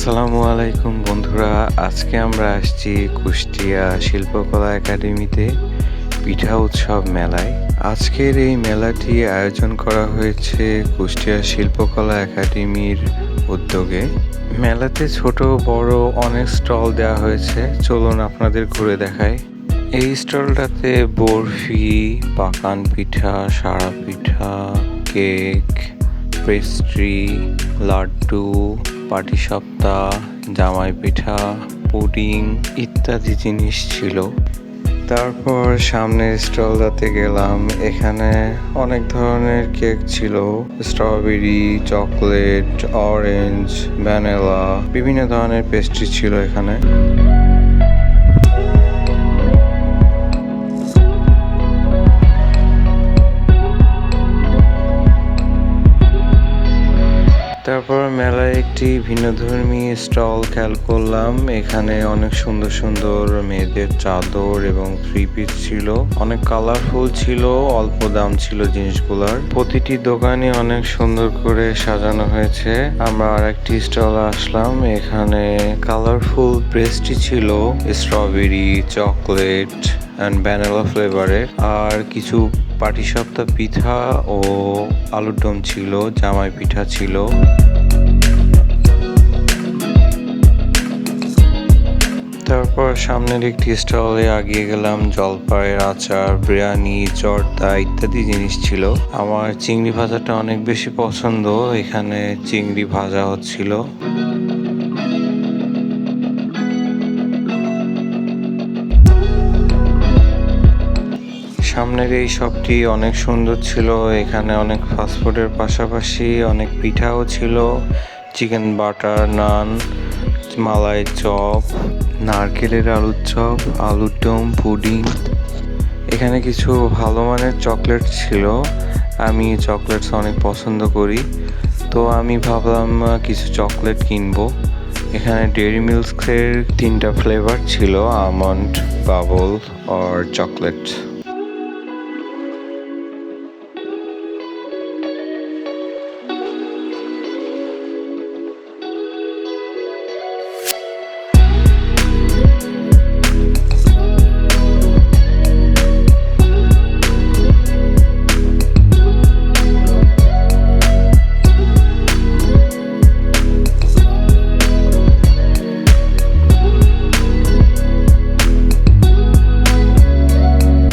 আসসালামু আলাইকুম বন্ধুরা, আজকে আমরা আসছি কুষ্টিয়া শিল্পকলা একাডেমিতে পিঠা উৎসব মেলায়। আজকের এই মেলাটি আয়োজন করা হয়েছে কুষ্টিয়া শিল্পকলা একাডেমির উদ্যোগে। মেলাতে ছোট বড় অনেক স্টল দেওয়া হয়েছে, চলুন আপনাদের ঘুরে দেখাই। এই স্টলটাতে বরফি, পাকান পিঠা, সারা পিঠা, কেক, পেস্ট্রি, লাড্ডু, পাটিসাপটা, জামাই পিঠা, পুডিং ইত্যাদি জিনিস ছিল। তারপর সামনের স্টলটাতে গেলাম, এখানে অনেক ধরনের কেক ছিল, স্ট্রবেরি, চকলেট, অরেঞ্জ, ভ্যানিলা, বিভিন্ন ধরনের পেস্ট্রি ছিল এখানে। তারপর মেলায় একটি ভিন্নধর্মী স্টল খেয়াল করলাম, এখানে অনেক সুন্দর সুন্দর মেয়েদের চাদর এবং থ্রি পিস ছিল, অনেক কালারফুল ছিল, অল্প দাম ছিল জিনিসগুলার। প্রতিটি দোকানে অনেক সুন্দর করে সাজানো হয়েছে। আমরা আর একটি স্টলে আসলাম, এখানে কালারফুল পেস্ট্রি ছিল, স্ট্রবেরি, চকলেট অ্যান্ড ভ্যানিলা ফ্লেভারের, আর কিছু পাটিসাপটা পিঠা ও আলুর দম ছিল, জামাই পিঠা ছিল। তারপর সামনের একটি স্টলে আগিয়ে গেলাম, জলপাইয়ের আচার, বিরিয়ানি, জর্দা ইত্যাদি জিনিস ছিল। আমার চিংড়ি ভাজাটা অনেক বেশি পছন্দ, এখানে চিংড়ি ভাজা হচ্ছিল। সামনের এই শপটি অনেক সুন্দর ছিল, এখানে অনেক ফাস্টফুডের পাশাপাশি অনেক পিঠাও ছিল, চিকেন বাটার নান, মালাই চপ, নারকেলের আলুর চপ, আলুর দম, পুডিং। এখানে কিছু ভালো মানের চকলেট ছিল, আমি চকলেটস অনেক পছন্দ করি, তো আমি ভাবলাম কিছু চকলেট কিনবো। এখানে ডেয়ারি মিল্কের 3টা ফ্লেভার ছিল, আমন্ড, বাবল আর চকলেট।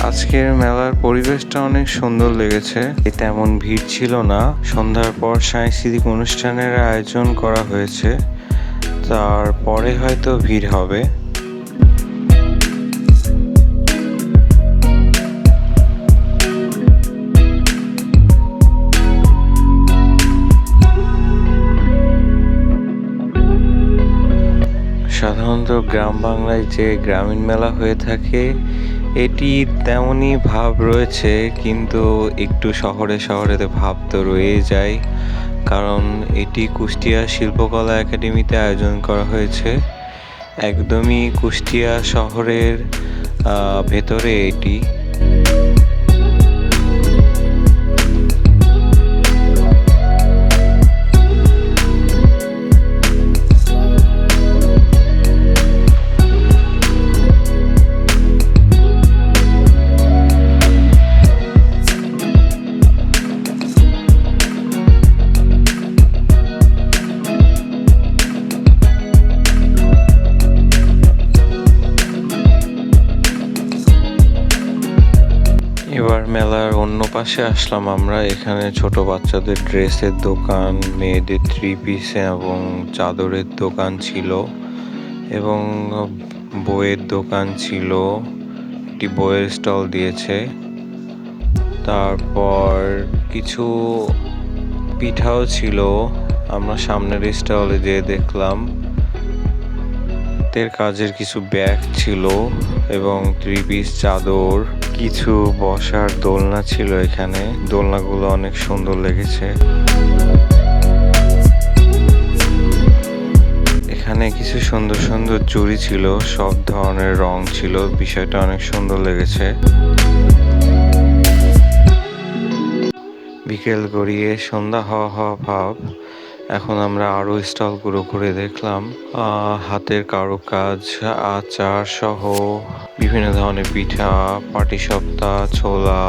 আজকের মেলার পরিবেশটা অনেক সুন্দর লেগেছে, তেমন ভিড় ছিল না। সন্ধ্যার পর সাংস্কৃতিক অনুষ্ঠানের আয়োজন করা হয়েছে, তারপরে হয়তো ভিড় হবে। সাধারণত গ্রাম বাংলায় যে গ্রামীণ মেলা হয়ে থাকে, এটি তেমনই ভাব রয়েছে, কিন্তু একটু শহরে শহরে ভাব তো রয়েই যায়, কারণ এটি কুষ্টিয়া শিল্পকলা একাডেমিতে আয়োজন করা হয়েছে। একদমই কুষ্টিয়া শহরের ভেতরে এটি। এবার মেলার অন্য পাশে আসলাম আমরা, এখানে ছোট বাচ্চাদের ড্রেসের দোকান, মেয়েদের থ্রি পিস এবং চাদরের দোকান ছিল, এবং বইয়ের দোকান ছিল, একটি বইয়ের স্টল দিয়েছে। তারপর কিছু পিঠাও ছিল, আমরা সামনের স্টলে যেয়ে দেখলাম হাতের কাজের কিছু ব্যাগ ছিল এবং থ্রি পিস চাদর, কিছু বসার দোলনা ছিল, এখানে দোলনাগুলো অনেক সুন্দর লেগেছে। এখানে কিছু সুন্দর সুন্দর চুড়ি ছিল, সব ধরনের রং ছিল, বিষয়টা অনেক সুন্দর লেগেছে। বিকেল গড়িয়ে সন্ধ্যা হওয়া হওয়া ভাব, এখন আমরা আরো স্টলগুলো ঘুরে দেখলাম। হাতের কারুকাজ, আচার সহ বিভিন্ন ধরনের পিঠা, পাটিসাপটা, ছোলা,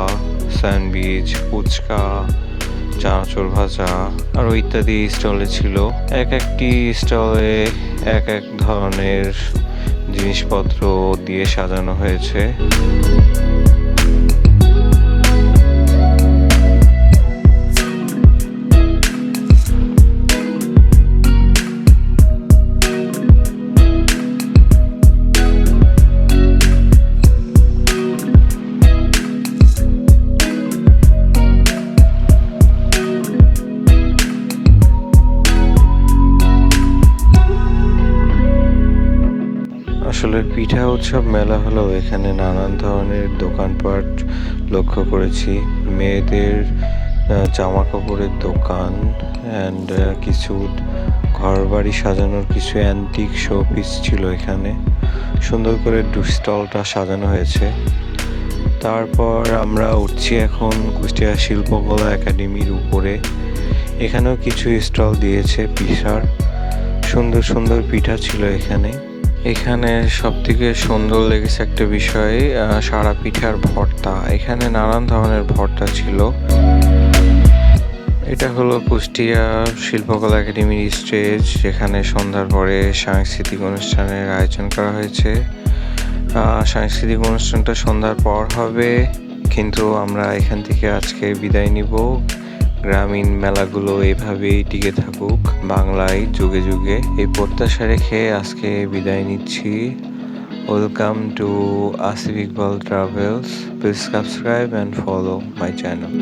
স্যান্ডউইচ, ফুচকা, চানাচুর ভাজা আরো ইত্যাদি স্টলে ছিল। এক একটি স্টলে এক এক ধরনের জিনিসপত্র দিয়ে সাজানো হয়েছে। আসলে পিঠা উৎসব মেলা হলো, এখানে নানান ধরনের দোকানপাট লক্ষ্য করেছি। মেয়েদের জামা কাপড়ের দোকান অ্যান্ড কিছু ঘরবাড়ি সাজানোর কিছু অ্যান্টিক শো পিস ছিল এখানে। সুন্দর করে স্টলটা সাজানো হয়েছে। তারপর আমরা উঠছি এখন কুষ্টিয়া শিল্পকলা একাডেমির উপরে। এখানেও কিছু স্টল দিয়েছে পিঠার। সুন্দর সুন্দর পিঠা ছিল এখানে। এখানে সবথেকে সুন্দর লেগেছে একটা বিষয়, সারা পিঠার ভর্তা। এখানে নানান ধরনের ভর্তা ছিল। এটা হলো কুষ্টিয়া শিল্পকলা একাডেমির স্টেজ, যেখানে সন্ধ্যার পরে সাংস্কৃতিক অনুষ্ঠানের আয়োজন করা হয়েছে। সাংস্কৃতিক অনুষ্ঠানটা সন্ধ্যার পর হবে, কিন্তু আমরা এখান থেকে আজকে বিদায় নিব। গ্রামীণ মেলাগুলো এভাবেই টিকে থাকুক বাংলায় যুগে যুগে, এই প্রত্যাশা রেখে আজকে বিদায় নিচ্ছি। Welcome to Asif Iqbal travels. Please subscribe and follow my channel.